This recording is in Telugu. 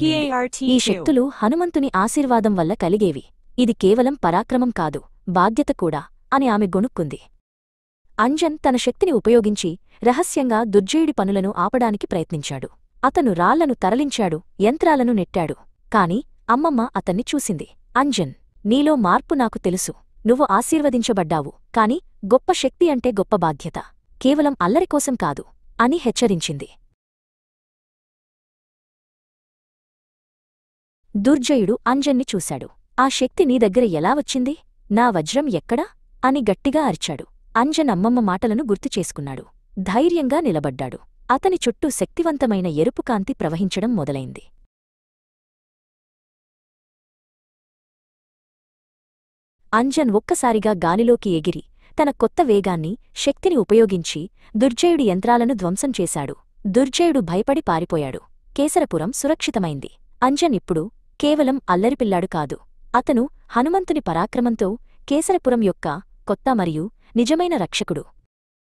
ఈ శక్తులు హనుమంతుని ఆశీర్వాదం వల్ల కలిగేవి. ఇది కేవలం పరాక్రమం కాదు, బాధ్యత కూడా అని ఆమె గొణుక్కుంది. అంజన్ తన శక్తిని ఉపయోగించి రహస్యంగా దుర్జయుడి పనులను ఆపడానికి ప్రయత్నించాడు. అతను రాళ్లను తరలించాడు, యంత్రాలను నెట్టాడు. కాని అమ్మమ్మ అతన్ని చూసింది. అంజన్, నీలో మార్పు నాకు తెలుసు. నువ్వు ఆశీర్వదించబడ్డావు, కాని గొప్ప శక్తి అంటే గొప్ప బాధ్యత, కేవలం అల్లరికోసం కాదు అని హెచ్చరించింది. దుర్జయుడు అంజన్ని చూశాడు. ఆ శక్తి నీ దగ్గర ఎలా వచ్చింది? నా వజ్రం ఎక్కడా అని గట్టిగా అరిచాడు. అంజన్ అమ్మమ్మ మాటలను గుర్తుచేసుకున్నాడు. ధైర్యంగా నిలబడ్డాడు. అతని చుట్టూ శక్తివంతమైన ఎరుపు కాంతి ప్రవహించడం మొదలైంది. అంజన్ ఒక్కసారిగా గాలిలోకి ఎగిరి తన కొత్త వేగాన్ని, శక్తిని ఉపయోగించి దుర్జయుడి యంత్రాలను ధ్వంసం చేశాడు. దుర్జయుడు భయపడి పారిపోయాడు. కేసరపురం సురక్షితమైంది. అంజన్ ఇప్పుడు కేవలం అల్లరిపిల్లాడు కాదు, అతను హనుమంతుని పరాక్రమంతో కేసరపురం యొక్క కొత్త మరియు నిజమైన రక్షకుడు.